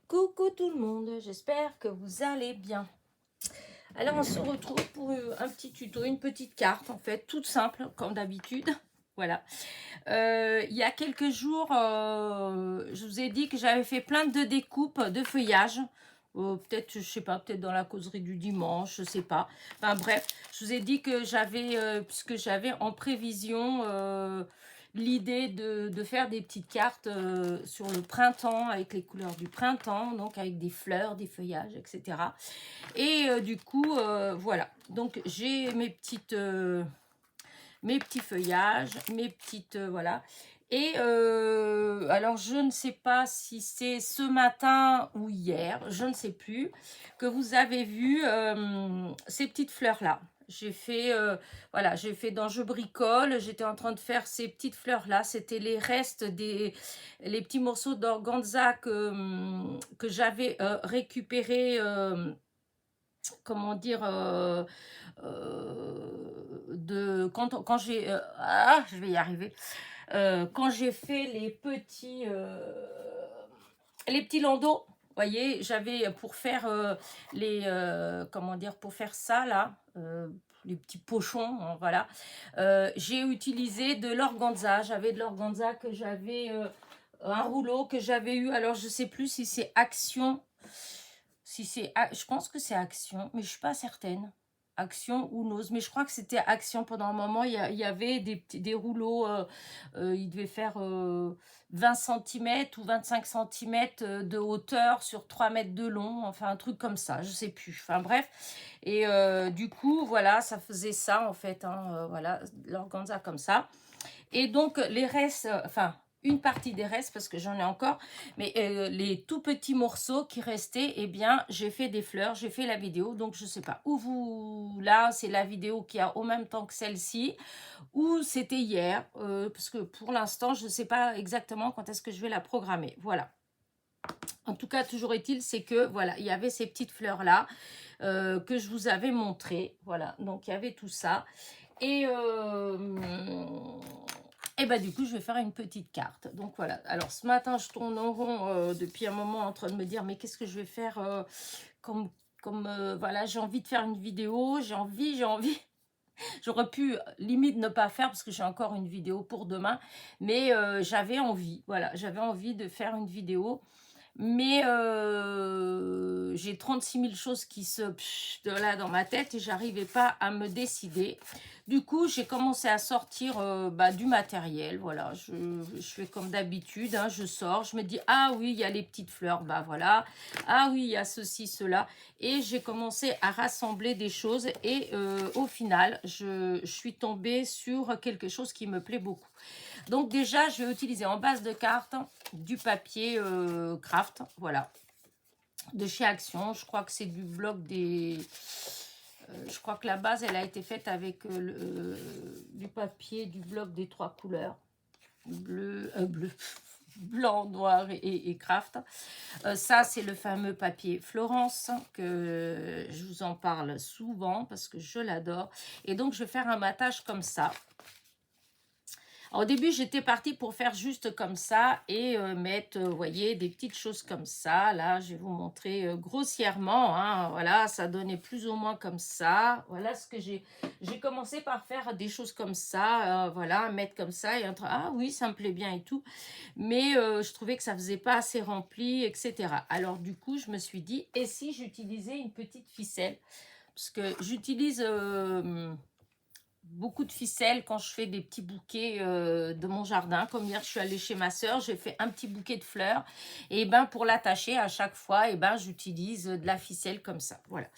Coucou tout le monde, j'espère que vous allez bien. Alors on se retrouve pour un petit tuto, une petite carte en fait, toute simple comme d'habitude. Voilà. Il y a quelques jours, je vous ai dit que j'avais fait plein de découpes de feuillage. Peut-être, je sais pas, peut-être dans la causerie du dimanche, je sais pas. Enfin bref, je vous ai dit que j'avais, puisque j'avais en prévision l'idée de faire des petites cartes sur le printemps, avec les couleurs du printemps, donc avec des fleurs, des feuillages, etc. Et du coup, voilà. Donc j'ai mes petits feuillages, mes petites, voilà. Et alors, je ne sais pas si c'est ce matin ou hier, je ne sais plus, que vous avez vu ces petites fleurs-là. J'ai fait, voilà, j'ai fait dans Je bricole, j'étais en train de faire ces petites fleurs-là. C'était les restes les petits morceaux d'organza que j'avais récupérés, comment dire, quand j'ai je vais y arriver, quand j'ai fait les petits landaux, voyez, j'avais pour faire comment dire, pour faire ça là, les petits pochons, hein, voilà. J'ai utilisé de l'organza, j'avais de l'organza que j'avais, un rouleau que j'avais eu, alors je sais plus si c'est Action, si c'est, je pense que c'est Action, mais je suis pas certaine. Action ou Nose, mais je crois que c'était Action pendant un moment. Il y avait des rouleaux, il devait faire 20 cm ou 25 cm de hauteur sur 3 mètres de long, enfin un truc comme ça, je sais plus. Enfin bref, et du coup, voilà, ça faisait ça en fait, hein, voilà, l'organza comme ça. Et donc, les restes, enfin, une partie des restes, parce que j'en ai encore, mais les tout petits morceaux qui restaient, eh bien, j'ai fait des fleurs, j'ai fait la vidéo, donc je sais pas où vous... Là, c'est la vidéo qui a au même temps que celle-ci, ou c'était hier, parce que pour l'instant, je ne sais pas exactement quand est-ce que je vais la programmer. Voilà. En tout cas, toujours est-il, c'est que, voilà, il y avait ces petites fleurs-là que je vous avais montrées. Voilà, donc il y avait tout ça. Et bah du coup, je vais faire une petite carte. Donc voilà. Alors ce matin, je tourne en rond depuis un moment en train de me dire, mais qu'est-ce que je vais faire voilà, j'ai envie de faire une vidéo, j'ai envie. J'aurais pu limite ne pas faire parce que j'ai encore une vidéo pour demain, mais j'avais envie, voilà, j'avais envie de faire une vidéo. Mais j'ai 36 000 choses qui se de là dans ma tête et j'arrivais pas à me décider. Du coup, j'ai commencé à sortir du matériel. Voilà, je fais comme d'habitude, hein, je sors, je me dis, ah oui, il y a les petites fleurs, bah voilà. Ah oui, il y a ceci, cela. Et j'ai commencé à rassembler des choses et au final, je suis tombée sur quelque chose qui me plaît beaucoup. Donc déjà, je vais utiliser en base de carte du papier craft, voilà, de chez Action. Je crois que c'est du bloc des... je crois que la base, elle a été faite avec du papier, du bloc des 3 couleurs. Bleu, blanc, noir et craft. Ça, c'est le fameux papier Florence que je vous en parle souvent parce que je l'adore. Et donc, je vais faire un matage comme ça. Au début, j'étais partie pour faire juste comme ça et mettre, vous voyez, des petites choses comme ça. Là, je vais vous montrer grossièrement, hein, voilà, ça donnait plus ou moins comme ça. Voilà ce que j'ai commencé par faire des choses comme ça, voilà, mettre comme ça et entre, ah oui, ça me plaît bien et tout. Mais je trouvais que ça faisait pas assez rempli, etc. Alors, du coup, je me suis dit, et si j'utilisais une petite ficelle? Parce que j'utilise... beaucoup de ficelles quand je fais des petits bouquets de mon jardin. Comme hier, je suis allée chez ma soeur, j'ai fait un petit bouquet de fleurs. Et ben pour l'attacher à chaque fois, et ben j'utilise de la ficelle comme ça. Voilà.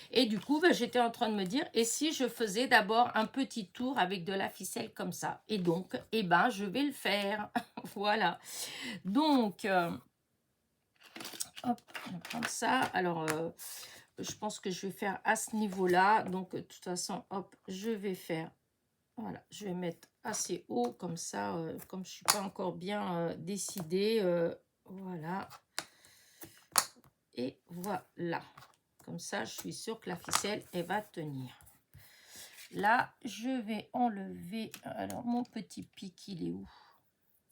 Et du coup, ben, j'étais en train de me dire, et si je faisais d'abord un petit tour avec de la ficelle comme ça? Et donc, et ben je vais le faire. Voilà. Donc, hop, on va prendre ça. Alors, je pense que je vais faire à ce niveau-là. Donc, de toute façon, hop, je vais faire... Voilà, je vais mettre assez haut comme ça, comme je ne suis pas encore bien décidée. Voilà. Et voilà. Comme ça, je suis sûre que la ficelle, elle va tenir. Là, je vais enlever... Alors, mon petit pic, il est où?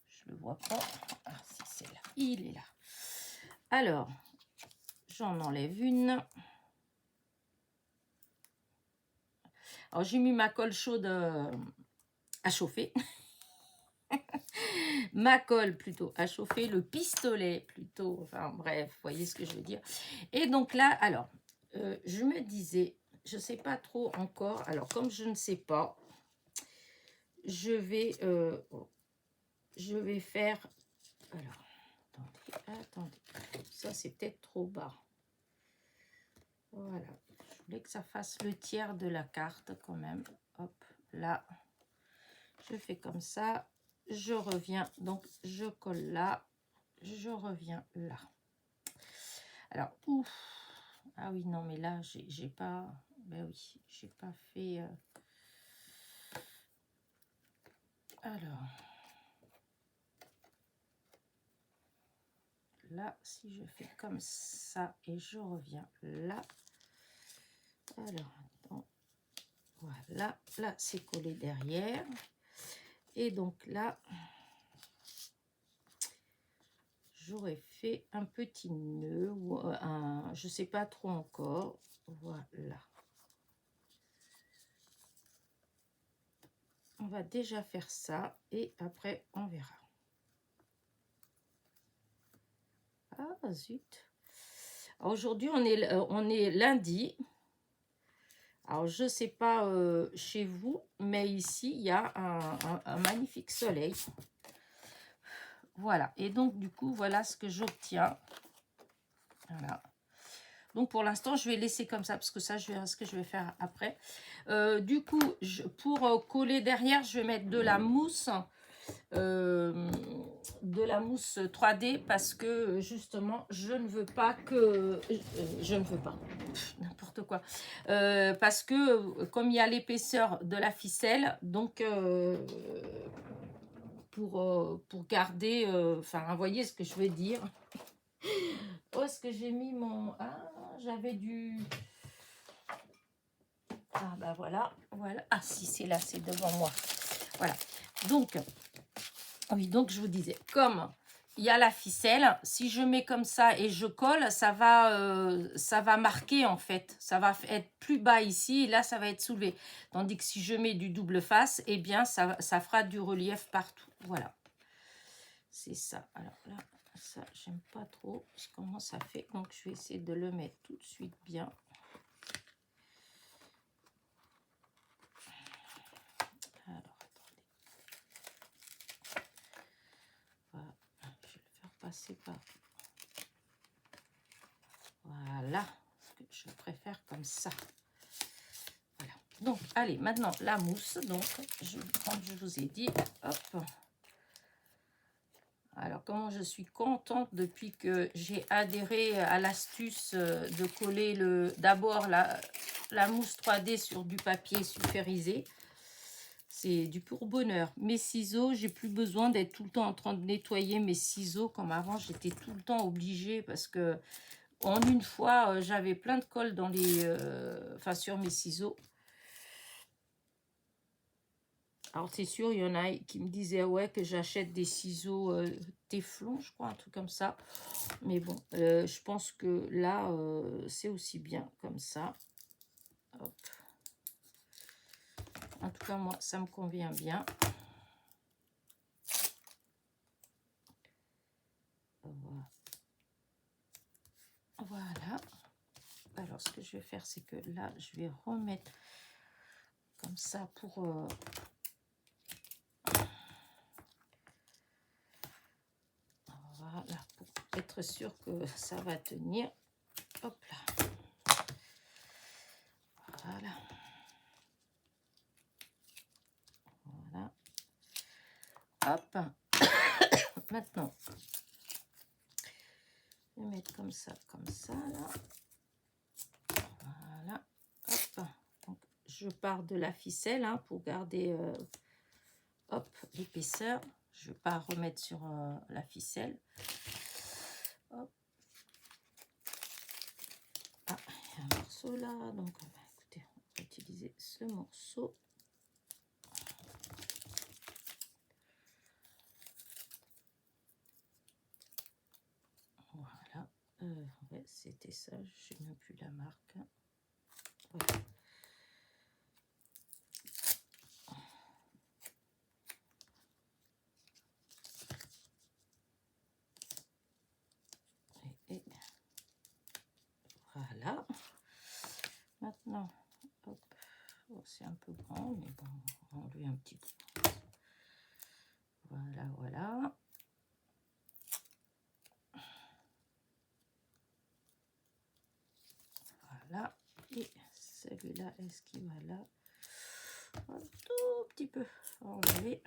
Je ne le vois pas. Ah, si, c'est là. Il est là. Alors, j'en enlève une. Alors, j'ai mis ma colle chaude à chauffer. Ma colle plutôt à chauffer, le pistolet plutôt, enfin bref, vous voyez ce que je veux dire. Et donc là, alors, je me disais, je ne sais pas trop encore, alors comme je ne sais pas, je vais faire, alors, attendez, ça c'est peut-être trop bas. Voilà, je voulais que ça fasse le tiers de la carte quand même. Hop, là, je fais comme ça, je reviens, donc je colle là, je reviens là. Alors, ouf, ah oui, non, mais là, j'ai pas, ben oui, j'ai pas fait, alors, là, si je fais comme ça et je reviens là, alors, attends, voilà, là, c'est collé derrière, et donc là, j'aurais fait un petit nœud ou un, je sais pas trop encore, voilà. On va déjà faire ça et après on verra. Ah zut. Aujourd'hui on est lundi. Alors je sais pas chez vous, mais ici il y a un magnifique soleil. Voilà, et donc du coup voilà ce que j'obtiens. Voilà. Donc pour l'instant je vais laisser comme ça parce que ça je verrai ce que je vais faire après. Du coup pour coller derrière je vais mettre de la mousse. De la mousse 3D parce que justement je ne veux pas que je ne veux pas n'importe quoi parce que comme il y a l'épaisseur de la ficelle donc pour garder enfin vous voyez ce que je veux dire. Où est-ce que j'ai mis mon j'avais du bah voilà ah si c'est là, c'est devant moi, voilà. Donc oui, donc je vous disais, comme il y a la ficelle, si je mets comme ça et je colle, ça va marquer en fait. Ça va être plus bas ici et là, ça va être soulevé. Tandis que si je mets du double face, eh bien, ça fera du relief partout. Voilà. C'est ça. Alors là, ça, j'aime pas trop comment ça fait. Donc, je vais essayer de le mettre tout de suite bien. Alors, voilà. Je vais le faire passer par... Voilà, parce que je préfère comme ça. Voilà. Donc, allez, maintenant la mousse. Donc, comme je vous ai dit, hop. Alors, comment je suis contente depuis que j'ai adhéré à l'astuce de coller d'abord la mousse 3D sur du papier sulfurisé. C'est du pur bonheur. Mes ciseaux, j'ai plus besoin d'être tout le temps en train de nettoyer mes ciseaux comme avant. J'étais tout le temps obligée parce que en une fois, j'avais plein de colle dans sur mes ciseaux. Alors, c'est sûr, il y en a qui me disaient ouais, que j'achète des ciseaux Téflon, je crois, un truc comme ça. Mais bon, je pense que là, c'est aussi bien comme ça. Hop. En tout cas, moi, ça me convient bien. Voilà. Alors, ce que je vais faire, c'est que là, je vais remettre comme ça pour... Voilà, pour être sûr que ça va tenir. Hop là. Voilà. Voilà. Hop. Maintenant, je vais mettre comme ça, là. Voilà. Hop. Donc, je pars de la ficelle hein, pour garder hop, l'épaisseur. Je ne vais pas remettre sur la ficelle. Hop. Ah, il y a un morceau là. Donc, écoutez, on va utiliser ce morceau. Voilà. Ouais, c'était ça, je n'ai même plus la marque. Voilà. Et voilà. Maintenant, hop, oh, c'est un peu grand, mais bon, on va enlever un petit peu. Voilà, voilà. Voilà. Et celui-là, est-ce qu'il va là? Un tout petit peu enlever.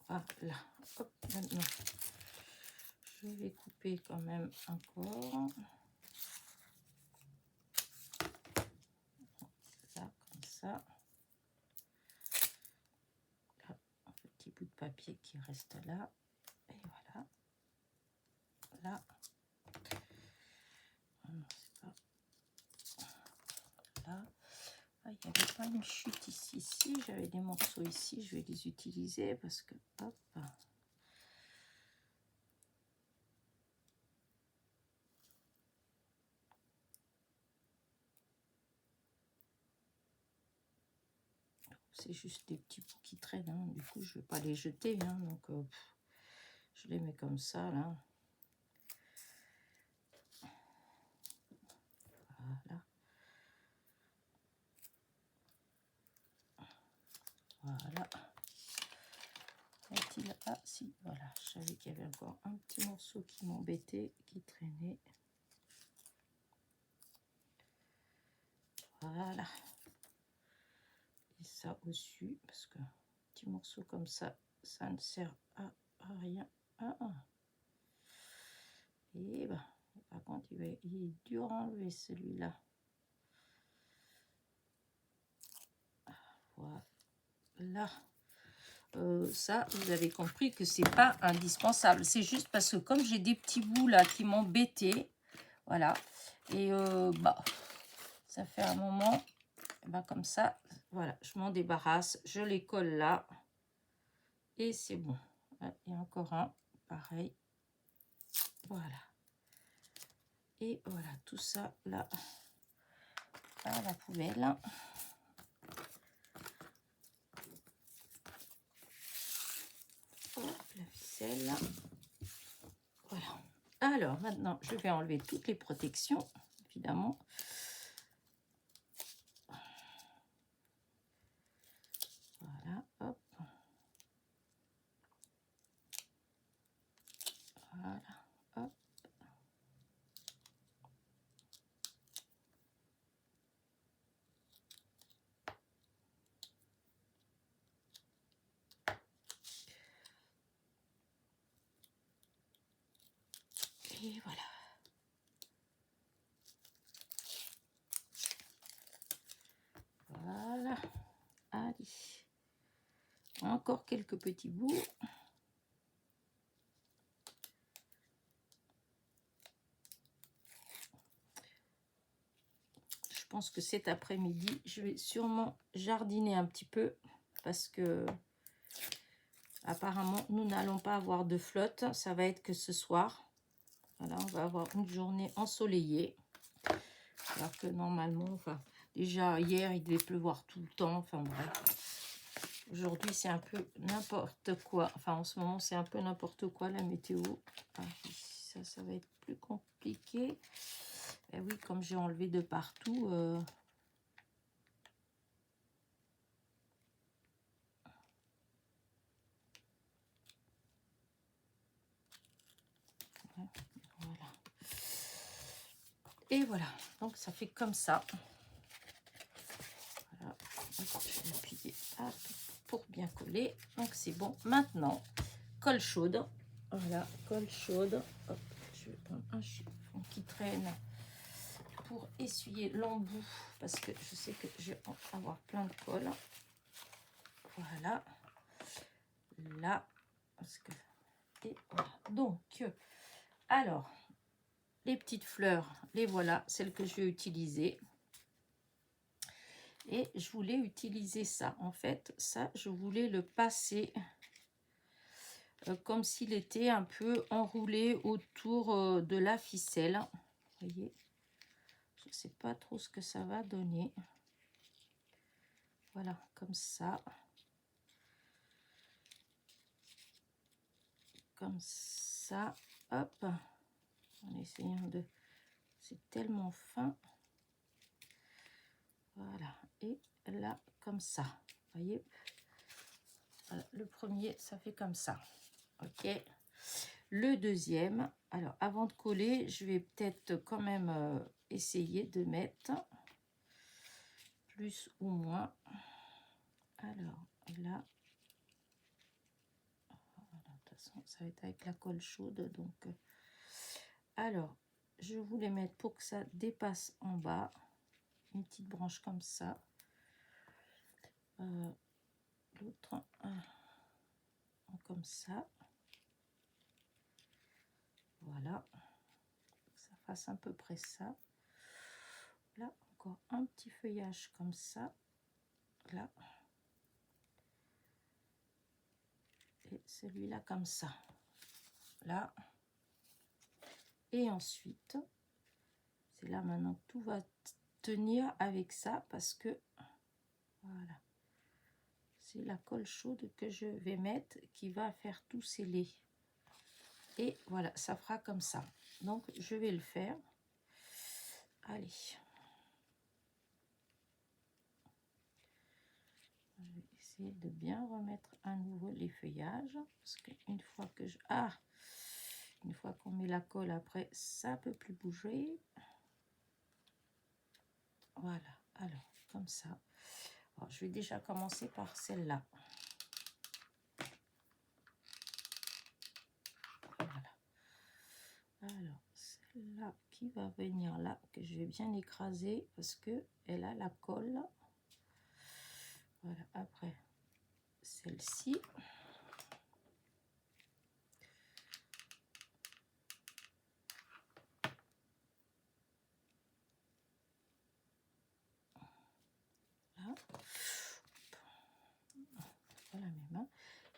Voilà. Hop, maintenant, je vais couper quand même encore. Là, comme ça. Là, un petit bout de papier qui reste là. Et voilà. Là. Non, c'est pas là. Ah, il n'y avait pas une chute ici. Si j'avais des morceaux ici, je vais les utiliser parce que hop. C'est juste des petits bouts qui traînent. Hein. Du coup, je ne vais pas les jeter. Hein. Donc, je les mets comme ça là. Voilà. Voilà. Est-il... Ah si, voilà. Je savais qu'il y avait encore un petit morceau qui m'embêtait, qui traînait. Voilà. Et ça au-dessus, parce que petit morceau comme ça, ça ne sert à rien. Et ben, par contre, il est dur à enlever celui-là. Voilà. Ça, vous avez compris que c'est pas indispensable. C'est juste parce que comme j'ai des petits bouts là qui m'embêtaient, voilà. Et bah, ça fait un moment, bah, comme ça, voilà, je m'en débarrasse, je les colle là. Et c'est bon. Il y a encore un, pareil. Voilà. Et voilà, tout ça là, à la poubelle. La ficelle. Voilà. Alors, maintenant, je vais enlever toutes les protections, évidemment. Voilà, hop. Voilà, hop. Et voilà. Voilà. Allez. Encore quelques petits bouts. Je pense que cet après-midi, je vais sûrement jardiner un petit peu parce que apparemment, nous n'allons pas avoir de flotte. Ça va être que ce soir. Voilà, on va avoir une journée ensoleillée. Alors que normalement, enfin, déjà hier, il devait pleuvoir tout le temps. Enfin bref. Aujourd'hui, c'est un peu n'importe quoi. Enfin, en ce moment, c'est un peu n'importe quoi la météo. Ah, ça va être plus compliqué. Et oui, comme j'ai enlevé de partout. Voilà. Et voilà. Donc, ça fait comme ça. Voilà. Je vais appuyer pour bien coller. Donc, c'est bon. Maintenant, colle chaude. Voilà, colle chaude. Hop, je vais prendre un chiffon qui traîne pour essuyer l'embout parce que je sais que je vais avoir plein de colle. Voilà. Là. Parce que... Et voilà. Donc, alors, les petites fleurs, les voilà, celles que je vais utiliser. Et je voulais utiliser ça. En fait, ça, je voulais le passer comme s'il était un peu enroulé autour de la ficelle. Vous voyez, je ne sais pas trop ce que ça va donner. Voilà, comme ça. Comme ça, hop, en essayant de... C'est tellement fin. Voilà, et là, comme ça. Vous voyez, voilà, le premier, ça fait comme ça. Ok. Le deuxième, alors avant de coller, je vais peut-être quand même essayer de mettre plus ou moins. Alors là, de toute façon, ça va être avec la colle chaude. Donc, alors, je voulais mettre pour que ça dépasse en bas, une petite branche comme ça. L'autre, comme ça. Voilà, ça fasse à peu près ça. Là encore un petit feuillage comme ça, là, et celui-là comme ça, là, et ensuite c'est là maintenant que tout va tenir avec ça, parce que voilà, c'est la colle chaude que je vais mettre qui va faire tout sceller. Et voilà, ça fera comme ça. Donc je vais le faire. Allez, je vais essayer de bien remettre à nouveau les feuillages, parce qu'une fois que je... une fois qu'on met la colle, après, ça peut plus bouger. Voilà, alors, comme ça. Alors, je vais déjà commencer par celle-là. Voilà. Alors, celle-là qui va venir là, que je vais bien écraser, parce que elle a la colle. Voilà, après, celle-ci. Voilà mes mains.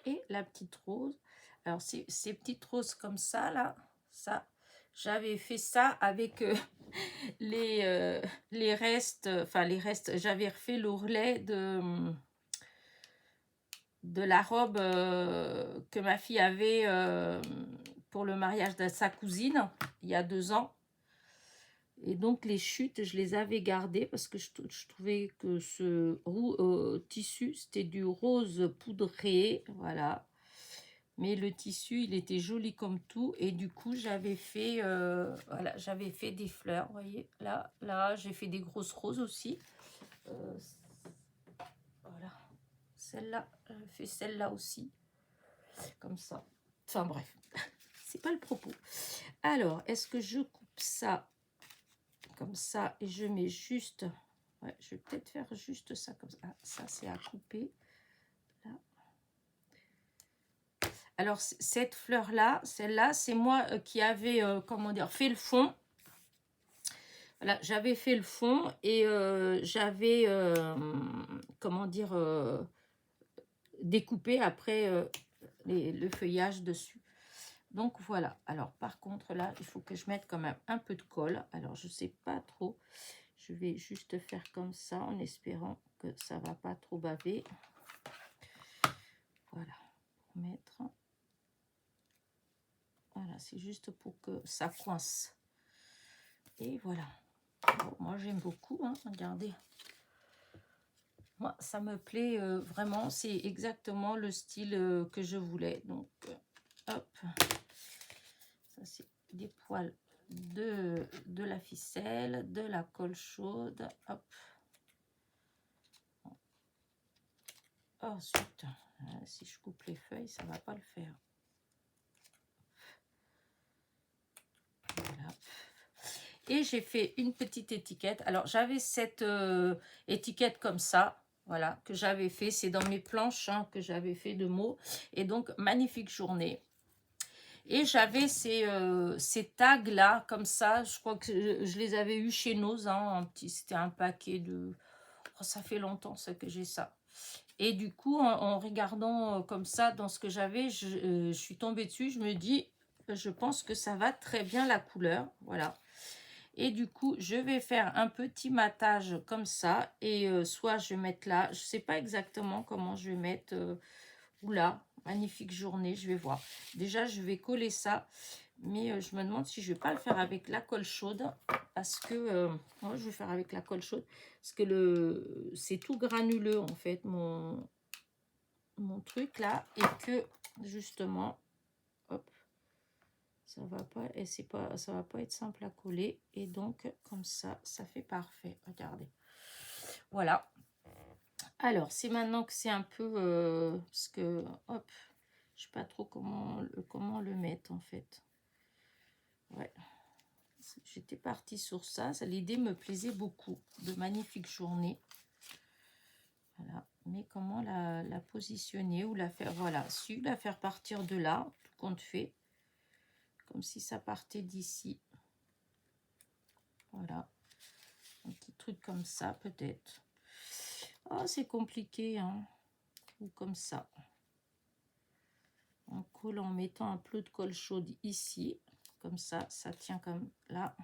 Et la petite rose. Alors, ces petites roses comme ça, là, ça, j'avais fait ça avec les restes, enfin les restes, j'avais refait l'ourlet de la robe que ma fille avait pour le mariage de sa cousine, il y a 2 ans. Et donc, les chutes, je les avais gardées parce que je trouvais que ce tissu, c'était du rose poudré, voilà. Mais le tissu, il était joli comme tout. Et du coup, j'avais fait, voilà, j'avais fait des fleurs, vous voyez. Là, j'ai fait des grosses roses aussi. Voilà. Celle-là, j'ai fait celle-là aussi. Comme ça. Enfin, bref. C'est pas le propos. Alors, est-ce que je coupe ça comme ça et je mets juste... Ouais, je vais peut-être faire juste ça comme ça. Ah, ça, c'est à couper. Là. Alors, cette fleur-là, celle-là, c'est moi qui avais, comment dire, fait le fond. Voilà, j'avais fait le fond et j'avais, comment dire, découpé après le feuillage dessus. Donc, voilà. Alors, par contre, là, il faut que je mette quand même un peu de colle. Alors, je sais pas trop. Je vais juste faire comme ça en espérant que ça va pas trop baver. Voilà, pour mettre. Voilà, c'est juste pour que ça coince. Et voilà. Bon, moi, j'aime beaucoup, hein, regardez. Moi, ça me plaît vraiment. C'est exactement le style que je voulais. Donc, hop. Ça, c'est des poils de la ficelle, de la colle chaude. Hop. Ensuite, si je coupe les feuilles, ça va pas le faire. Voilà. Et j'ai fait une petite étiquette. Alors, j'avais cette étiquette comme ça, voilà, que j'avais fait. C'est dans mes planches hein, que j'avais fait de mots. Et donc, magnifique journée. Et j'avais ces tags-là, comme ça. Je crois que je les avais eus chez Noz. Hein, c'était un paquet de... Oh, ça fait longtemps ça, que j'ai ça. Et du coup, en regardant comme ça dans ce que j'avais, je suis tombée dessus. Je me dis, je pense que ça va très bien la couleur. Voilà. Et du coup, je vais faire un petit matage comme ça. Et soit je vais mettre là, je ne sais pas exactement comment je vais mettre. Oula, magnifique journée, je vais voir. Déjà, je vais coller ça. Mais je me demande si je ne vais pas le faire avec la colle chaude. Parce que, moi, je vais faire avec la colle chaude. Parce que c'est tout granuleux, en fait, mon truc là. Et que, justement, hop, ça va pas, et ça va pas être simple à coller. Et donc, comme ça fait parfait. Regardez. Voilà. Alors, c'est maintenant que c'est un peu... parce que, hop, je sais pas trop comment le mettre, en fait. Ouais. J'étais partie sur ça. L'idée me plaisait beaucoup. De magnifiques journées. Voilà. Mais comment la positionner ou la faire... Voilà. Si la faire partir de là, tout compte fait. Comme si ça partait d'ici. Voilà. Un petit truc comme ça, peut-être. Oh, c'est compliqué, hein. Ou comme ça. En collant, en mettant un peu de colle chaude ici. Comme ça tient comme là.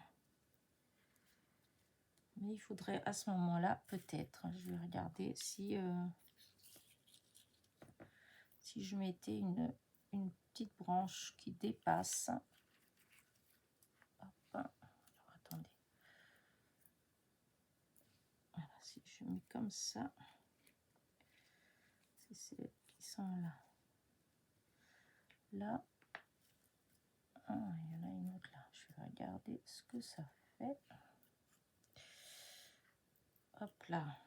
Mais il faudrait à ce moment-là, peut-être, je vais regarder si je mettais une petite branche qui dépasse. Hop. Alors, attendez. Voilà, si je mets comme ça. C'est celles qui sont là. Là. Ah, il y en a une autre là. Je vais regarder ce que ça fait. Hop là.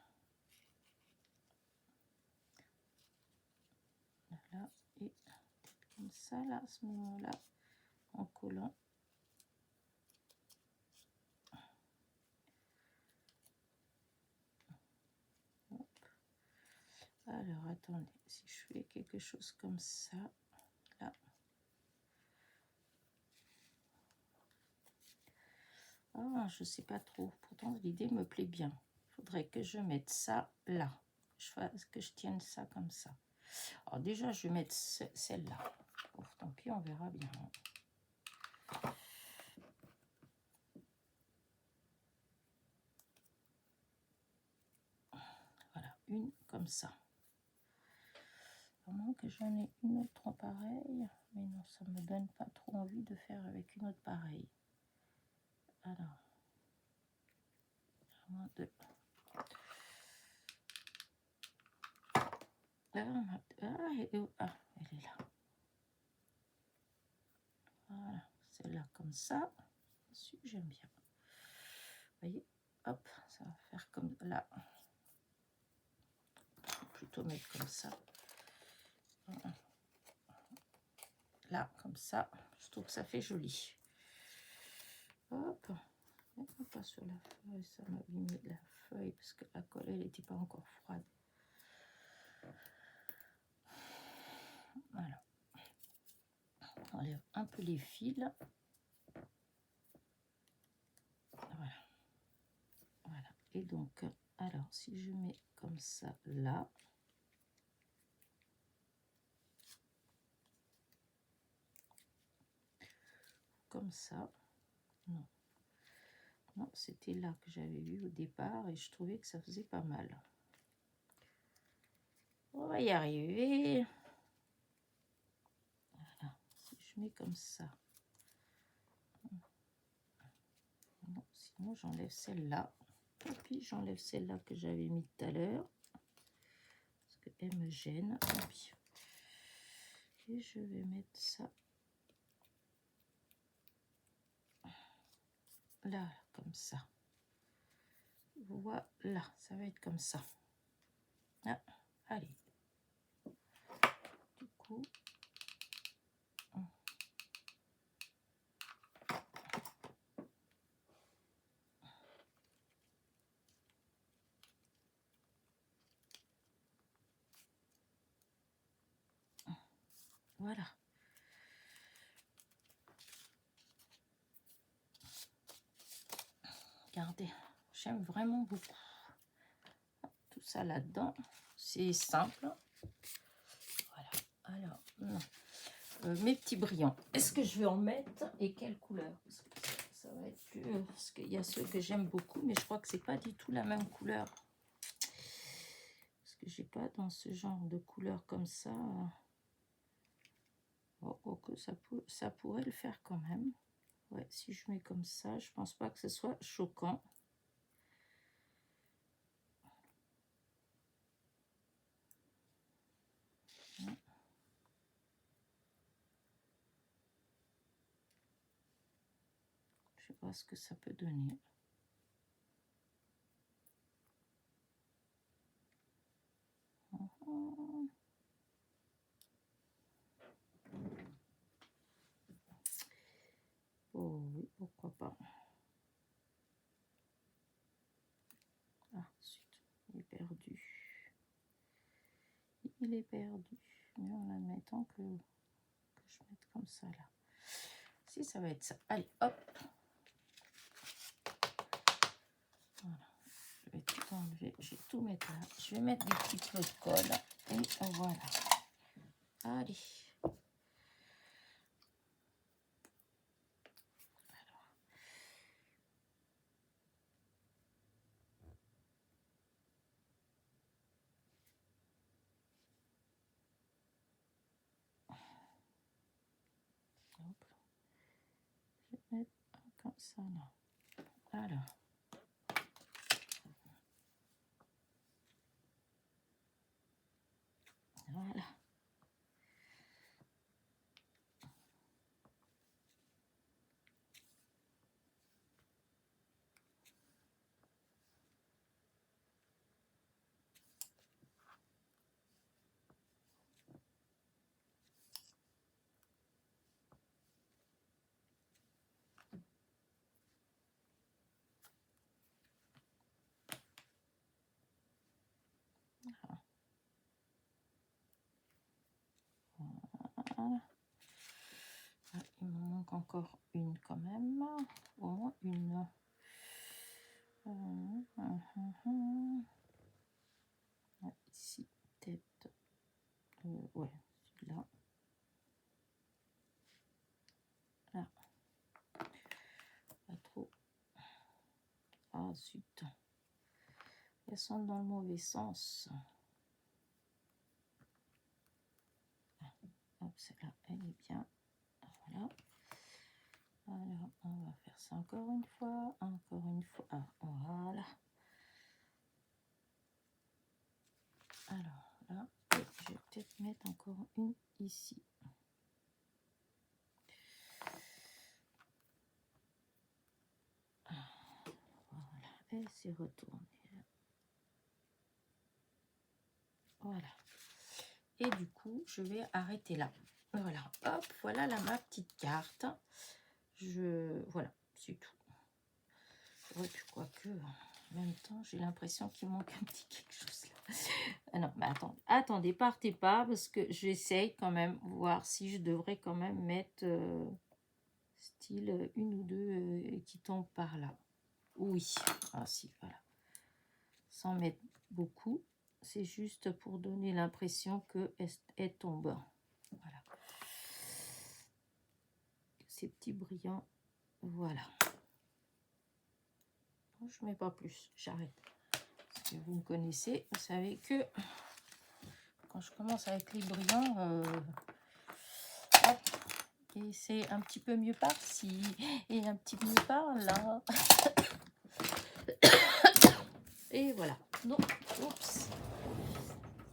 Là. Et comme ça, là, à ce moment-là, en collant. Alors, attendez, si je fais quelque chose comme ça, là. Ah, je sais pas trop. Pourtant, l'idée me plaît bien. Il faudrait que je mette ça là. Que je tienne ça comme ça. Alors déjà, je vais mettre celle-là. Bon, tant pis, on verra bien. Voilà, une comme ça. À moins que j'en ai une autre pareille. Mais non, ça me donne pas trop envie de faire avec une autre pareille. Alors, à moins de... elle est là. Voilà, celle-là comme ça. J'aime bien. Vous voyez, hop, ça va faire comme là. Plutôt mettre comme ça. Là, comme ça. Je trouve que ça fait joli. Hop. Pas sur la feuille, ça m'a abîmé la feuille parce que la colle, elle n'était pas encore froide. Voilà. On enlève un peu les fils. Voilà. Voilà. Et donc, alors, si je mets comme ça là. Comme ça. Non. Non, c'était là que j'avais vu au départ et je trouvais que ça faisait pas mal. On va y arriver. Voilà. Si je mets comme ça. Non, sinon j'enlève celle-là. Et puis j'enlève celle-là que j'avais mis tout à l'heure. Parce qu'elle me gêne. Et je vais mettre ça là, comme ça. Voilà, ça va être comme ça. Ah, allez. Du coup, voilà. Regardez, j'aime vraiment beaucoup tout ça là-dedans. c'est simple. Voilà. Alors, mes petits brillants. Est-ce que je vais en mettre et quelle couleur? Parce que ça va être plus... parce qu'il y a ceux que j'aime beaucoup, mais je crois que c'est pas du tout la même couleur. Parce que j'ai pas dans ce genre de couleur comme ça. Oh, que ça pourrait le faire quand même. Ouais, si je mets comme ça, je pense pas que ce soit choquant. Je sais pas ce que ça peut donner. Oh oui, pourquoi pas. Ah, zut, il est perdu. Il est perdu. Mais en admettant que je mette comme ça là. Si, ça va être ça. Allez, hop. Voilà. Je vais tout enlever. Je vais tout mettre là. Je vais mettre des petits pots de colle. Et voilà. Allez. Hop. Je vais mettre comme ça là. Alors. Voilà. Voilà. Ah, il me manque encore une quand même. Au moins une. Ici, tête. Ouais, là. Là. Pas trop. Ah, zut. Elles sont dans le mauvais sens. Hop, celle-là, elle est bien. Voilà. Alors, on va faire ça encore une fois. Encore une fois. Ah, voilà. Alors, là, je vais peut-être mettre encore une ici. Voilà. Elle s'est retournée. Voilà. Et du coup, je vais arrêter là. Voilà. Hop, voilà là ma petite carte. Voilà, c'est tout. Ouais, puis quoique, en même temps, j'ai l'impression qu'il manque un petit quelque chose là. Ah non, mais attendez, partez pas, parce que j'essaye quand même, voir si je devrais quand même mettre style une ou deux qui tombent par là. Oui, ah si, voilà. Sans mettre beaucoup, c'est juste pour donner l'impression qu'elle tombe. Voilà. Ces petits brillants, voilà. Je ne mets pas plus, j'arrête. Parce que vous me connaissez, vous savez que quand je commence avec les brillants, hop, et c'est un petit peu mieux par-ci, et un petit peu mieux par-là. Et voilà. Non, oups.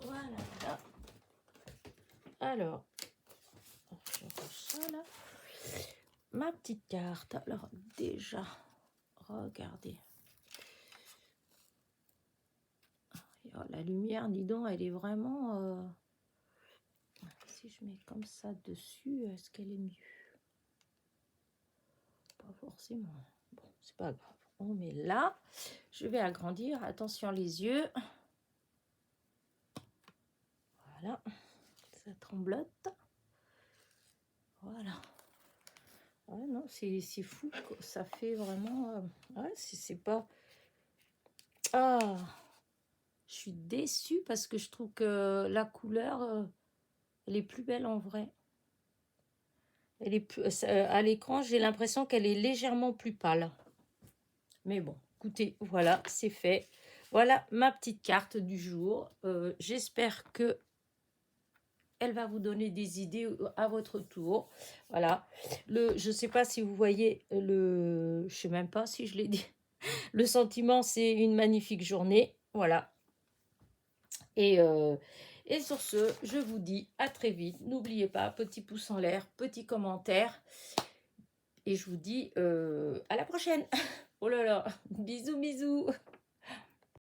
Voilà. Alors, je range ça là. Ma petite carte. Alors, déjà, regardez. Oh, la lumière, dis donc, elle est vraiment... Si je mets comme ça dessus, est-ce qu'elle est mieux? Pas forcément. Bon, c'est pas grave. On met là. Je vais agrandir. Attention les yeux. Voilà. Ça tremblote. Voilà. Ouais, non, c'est fou. Ça fait vraiment... ouais, c'est pas... Ah, Je suis déçue parce que je trouve que la couleur, elle est plus belle en vrai. Elle est plus, à l'écran, j'ai l'impression qu'elle est légèrement plus pâle. Mais bon, écoutez, voilà, c'est fait. Voilà ma petite carte du jour. J'espère que elle va vous donner des idées à votre tour. Voilà. Je ne sais pas si vous voyez le... Je ne sais même pas si je l'ai dit. Le sentiment, c'est une magnifique journée. Voilà. Et sur ce, je vous dis à très vite. N'oubliez pas, petit pouce en l'air, petit commentaire. Et je vous dis à la prochaine. Oh là là, bisous, bisous.